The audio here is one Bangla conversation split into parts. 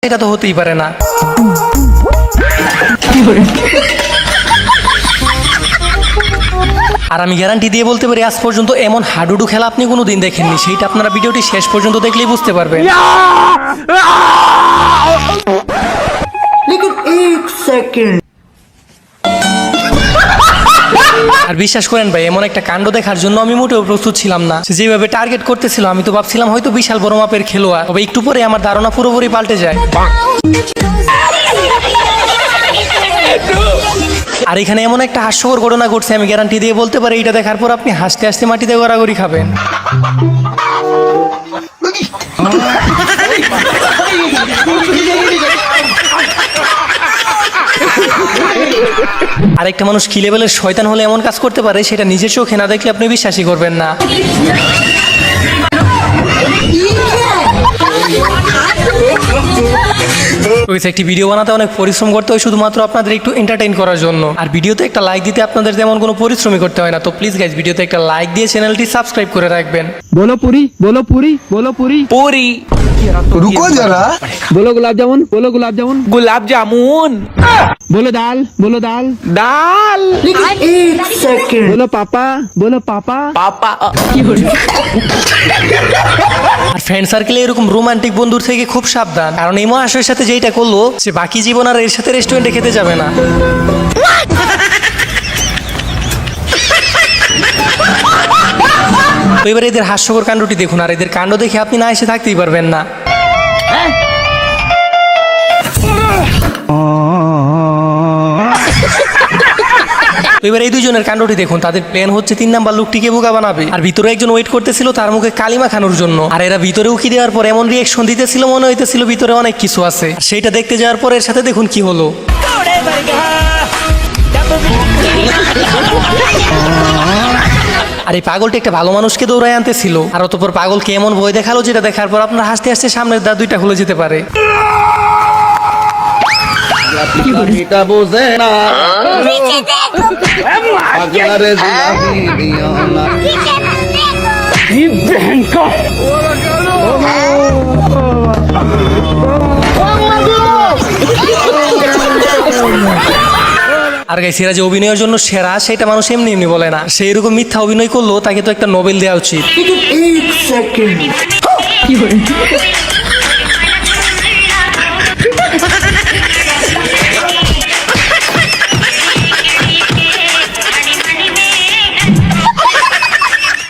এটা তো হতেই পারে না। আর আমি গ্যারান্টি দিয়ে বলতে পারি আজ পর্যন্ত এমন হাডুডু খেলা আপনি কোনোদিন দেখেননি। সেইটা আপনারা ভিডিওটি শেষ পর্যন্ত দেখলেই বুঝতে পারবেন। আর বিশ্বাস করেন ভাই, এমন একটা কাণ্ড দেখার জন্য আমি মোটেও প্রস্তুত ছিলাম না। সে যেভাবে টার্গেট করতেছিল আমি তো ভাবছিলাম হয়তো বিশাল বড় মাপের খেলোয়াড়, তবে একটু পরে আমার ধারণা পুরোপুরি পাল্টে যায়। আর এখানে এমন একটা হাস্যকর ঘটনা ঘটছে, আমি গ্যারান্টি দিয়ে বলতে পারি এটা দেখার পর আপনি হাসতে হাসতে মাটিতে গড়াগড়ি খাবেন। আরেকটা মানুষ কি লেভেলের শয়তান হলে এমন কাজ করতে পারে সেটা নিজের চোখে না দেখলে আপনি বিশ্বাসই করবেন না। একটি ভিডিও বানাতে অনেক পরিশ্রম করতে হয় শুধুমাত্র আপনাদের একটু এন্টারটেইন করার জন্য। আর ভিডিওতে একটা লাইক দিতে আপনাদের তেমন কোনো পরিশ্রমই করতে হয় না। তো প্লিজ গাইজ ভিডিওতে একটা লাইক দিয়ে চ্যানেলটি সাবস্ক্রাইব করে রাখবেন। बोलो पूरी बोलो पूरी बोलो पूरी पूरी रुको जरा बोलो गुलाब जामुन बोलो गुलाब जामुन गुलाब जामुन बोलो दाल दाल बोलो पापा पापा আর ফ্রেন্ড সার্কেলে এরকম রোমান্টিক বন্ধুর থেকে খুব সাবধান, কারণ এই মহাশয়ের সাথে যেটা করলো সে বাকি জীবন আর এর সাথে রেস্টুরেন্টে খেতে যাবে না। তো এবার এদের হাস্যকর কাণ্ডটি দেখুন, আর এদের কাণ্ড দেখে আপনি না এসে থাকতেই পারবেন না। তো এবার এই দুজনের কাণ্ডটি দেখুন, তাদের প্ল্যান হচ্ছে 3 নাম্বার লোকটিকে বোকা বানাবে। আর ভিতরে একজন ওয়েট করতেছিল তার মুখে কালিমা খানোর জন্য। আর এরা ভিতরে উকি দেওয়ার পর এমন রিয়েকশন দিতেছিল মনে হইতেছিল ভিতরে অনেক কিছু আছে। সেইটা দেখতে যাওয়ার পর এর সাথে দেখুন কি হলো। আর এই পাগলটি একটা ভালো মানুষকে দৌড়ায় আনতেছিল, আর অতঃপর পাগলকে এমন ভয় দেখালো যেটা দেখার পর আপনার হাসতে হাসতে সামনের দাঁত 2টা খুলে যেতে পারে। আর গাইস, এরা যে অভিনয়ের জন্য সেরা সেটা মানুষ এমনি এমনি বলে না। সেই রকম মিথ্যা অভিনয় করলো তাকে তো একটা নোবেল দেওয়া উচিত।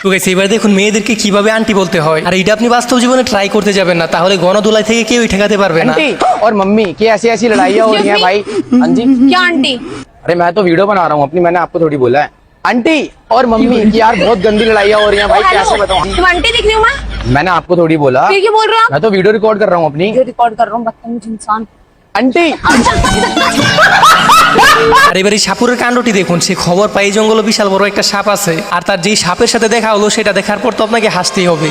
তো গাইস, এবার দেখুন মেয়েদেরকে কিভাবে আন্টি বলতে হয়। আর এটা আপনি বাস্তব জীবনে ট্রাই করতে যাবেন না, তাহলে গণদোলাই থেকে কেউই ঠেকাতে পারবে না। आंटी और मम्मी की ऐसी ऐसी लड़ाइयाँ हो रही हैं भाई। हाँ जी, क्या आंटी? अरे मैं तो वीडियो बना रहा हूँ अपनी, मैंने आपको थोड़ी बोला है। आंटी और मम्मी की यार बहुत गंदी लड़ाइयाँ हो रही हैं भाई, हेलो, कैसे बताऊँ? तुम आंटी दिख रही हो? मैंने आपको थोड़ी बोला, फिर क्यों बोल रहे हो आप? मैं तो वीडियो रिकॉर्ड कर रहा हूँ अपनी। वीडियो रिकॉर्ड कर रहा हूँ, बदतमीज इंसान। आंटी আর এবার এই সাপুরের কাণ্ডটি দেখুন, সে খবর পাই জঙ্গলে বিশাল বড় একটা সাপ আছে, আর তার যেই সাপের সাথে দেখা হলো সেটা দেখার পর তো আপনাকে হাসতেই হবে।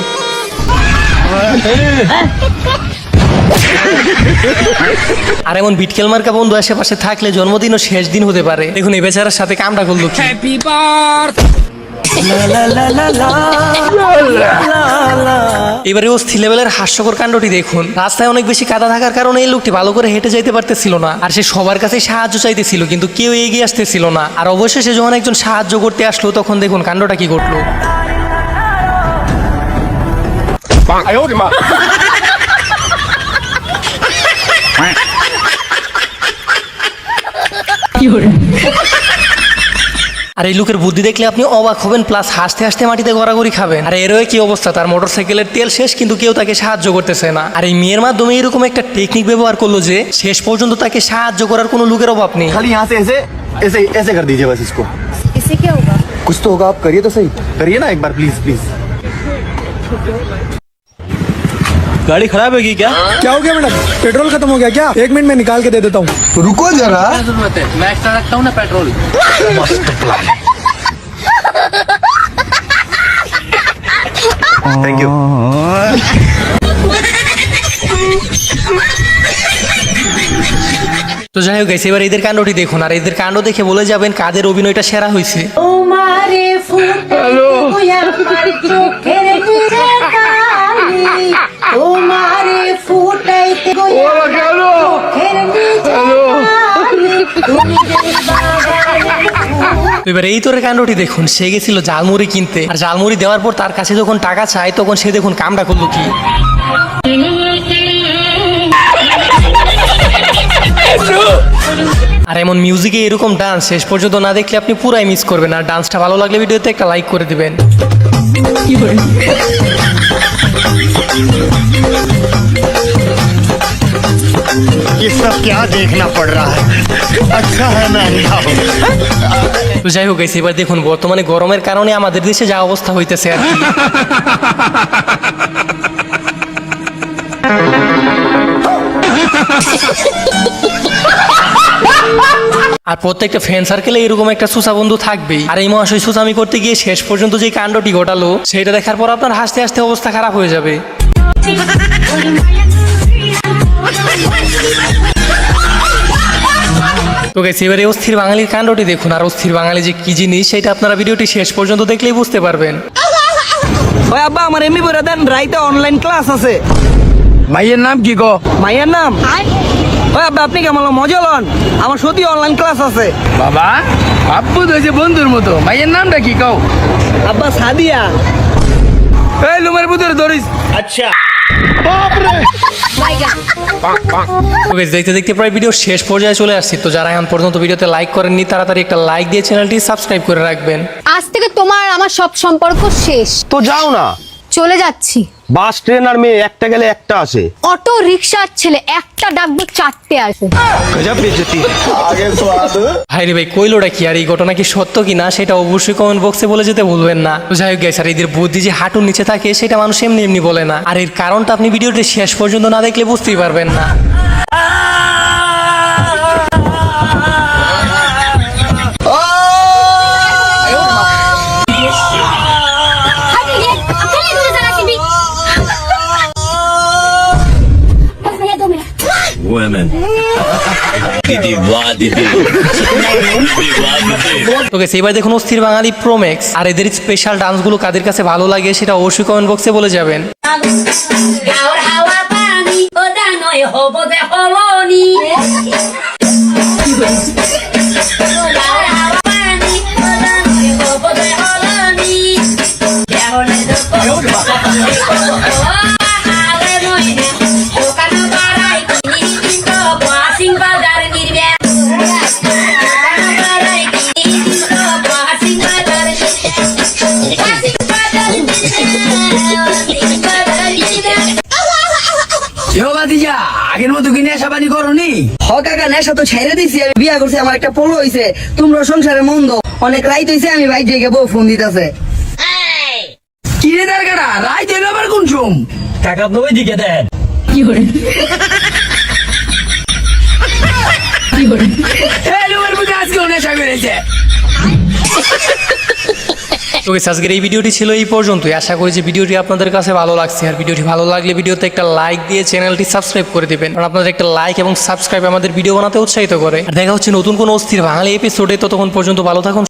আর এমন বিটকেল মার্কা বন্ধু আশেপাশে থাকলে জন্মদিনও শেষ দিন হতে পারে। দেখুন এই বেচারার সাথে কামটা করলো কি। এবারে অস্থির লেভেলের হাস্যকর কাণ্ডটি দেখুন। রাস্তায় অনেক বেশি কাদা থাকার কারণে এই লোকটি ভালো করে হেঁটে যাইতে পারতেছিল না, আর সে সবার কাছে সাহায্য চাইতেছিল কিন্তু কেউ এগিয়ে আসতেছিল না। আর অবশেষে যখন একজন সাহায্য করতে আসলো তখন দেখুন কাণ্ডটা কি ঘটলো। আর এই লোকের বুদ্ধি দেখলে আপনি অবাক হবেন, প্লাস হাসতে হাসতে মাটিতে গড়াগড়ি খাবেন। আর এরও কি অবস্থা, তার মোটরসাইকেলের তেল শেষ কিন্তু কেউ তাকে সাহায্য করতেছে না। আর এই মেয়ের মাধ্যমে এরকম একটা টেকনিক ব্যবহার করলো যে শেষ পর্যন্ত তাকে সাহায্য করার কোনো লোকের অভাব নেই। खाली यहाँ से ऐसे ऐसे ऐसे कर दीजिए बस इसको। इससे क्या होगा? कुछ तो होगा, आप करिए तो सही, करिए ना एक बार प्लीज प्लीज। गाड़ी खराब होगी क्या? क्या हो गया मैडम पेट्रोल खत्म हो गया क्या 1 मिनट में निकाल के दे देता हूँ रुको जरा जरूरत है, मैं एक्स्ट्रा रखता हूँ ना पेट्रोल। Thank you. তো যাই হোক গাইস, এবার এদের কাণ্ডটি দেখুন, আর এদের কাণ্ড দেখে বলে যাবেন কাদের অভিনয়টা সেরা হয়েছে। তোমারে ফুটাইতে তো এবার এই তোর কাণ্ডটি দেখুন, সে গেছিল জালমুড়ি কিনতে, আর জালমুড়ি দেওয়ার পর তার কাছে যখন টাকা চায় তখন সে দেখুন কামটা করলো কি। আর এমন মিউজিকে এরকম ডান্স শেষ পর্যন্ত না দেখলে আপনি পুরাই মিস করবেন। আর ডান্সটা ভালো লাগলে ভিডিওতে একটা লাইক করে দিবেন। ये सब क्या देखना पड़ रहा है। अच्छा है मैं अंधा हूँ। তো যাই হোক এবার দেখুন বর্তমানে গরমের কারণে আমাদের দেশে যা অবস্থা হইতেছে আর কি। আর প্রত্যেকটা ফ্রেন্ড সার্কেলে এরকম একটা সুসা বন্ধু থাকবেই। আর এই মহাশয় সুসামি করতে গিয়ে শেষ পর্যন্ত যে কাণ্ডটি ঘটালো সেটা দেখার পর আপনার হাসতে হাসতে অবস্থা খারাপ হয়ে যাবে। তো গাইস এবারে অস্থির বাঙালির কাণ্ডটি দেখুন। আর অস্থির বাঙালি যে কি জিনিস সেটা আপনারা ভিডিওটি শেষ পর্যন্ত দেখলেই বুঝতে পারবেন। ওই আব্বা আমার এমনি বলে দেন, রাইতে অনলাইন ক্লাস আছে। মাইয়ের নাম কি গো? মাইয়ার নাম? ওই আব্বা আপনি কেমন মজা লন, আমার সত্যি অনলাইন ক্লাস আছে। বাবা আব্বু তো হয়েছে বন্ধুর মতো, মাইয়ের নামটা কি কও? আব্বা সাদিয়া। এই লুমের ভিতরে ধরিস। अच्छा তো গাইস দেখতে দেখতে প্রায় ভিডিও শেষ পর্যায়ে চলে আসছি। তো যারা এখন পর্যন্ত ভিডিওতে লাইক করেননি তাড়াতাড়ি একটা লাইক দিয়ে চ্যানেলটি সাবস্ক্রাইব করে রাখবেন। আজ থেকে তোমার আমার সব সম্পর্ক শেষ। तो जाओ ना, চলে যাচ্ছি। বাস ট্রেন আর মেয়ে একটা গেলে একটা আসে। অটো রিক্সার ছেলে একটা ডাকবো চারটে আসে। गजब बेइज्जती। ভাই রে ভাই কইলোটা কি, আর এই ঘটনা কি সত্য কি না সেটা অবশ্যই কমেন্ট বক্সে বলে যেতে ভুলবেন না। তো যাই হোক গাইস, আর এদের বুদ্ধি যে হাঁটুর নিচে থাকে সেটা মানুষ এমনি এমনি বলে না। আর এর কারণটা আপনি ভিডিওটি শেষ পর্যন্ত না দেখলে বুঝতেই পারবেন না। women दीदी वाह दीदी তো গাইস এবার দেখুন অস্থির বাঙালি প্রোম্যাক্স। আর এদের স্পেশাল ডান্সগুলো কাদের কাছে ভালো লাগে সেটা অবশ্যই কমেন্ট বক্সে বলে যাবেন। গাওর হাওয়া পানি ওটা নয় হব দে হলনি গাওর হাওয়া পানি ওটা নয় হব দে হলনি দেহলে আরে নয় দোকান বাড়াই কিনি তো পাসিং বাজার নির্বে দোকান বাড়াই কিনি তো পাসিং বাজার পাসিং বাজার আগের মতো কি নেশা পানি করনি? হ কাকা নেশা তো ছেড়ে দিছি, আমি বিয়া করছি, আমার একটা পোলো হইছে। তোমরা সংসারে মন্দ, অনেক রাইত হইছে, আমি বাইক থেকে বউ ফোন দিতেছে। কি রে দরকারা রাইত হইলো আবার কোন সুম? काका अपने वही दिखे थे আজকে নেশা করেছে। তো guys, আজকের এই ভিডিওটি ছিল এই পর্যন্তই। আশা করি যে ভিডিওটি আপনাদের কাছে ভালো লাগছে। আর ভিডিওটি ভালো লাগলে ভিডিওতে একটা লাইক দিয়ে চ্যানেলটি সাবস্ক্রাইব করে দিবেন, কারণ আপনাদের একটা লাইক এবং সাবস্ক্রাইব আমাদের ভিডিও বানাতে উৎসাহিত করে। আর দেখা হচ্ছে নতুন কোনো অস্থির বাঙালি এপিসোডে। ততক্ষণ পর্যন্ত ভালো থাকুন।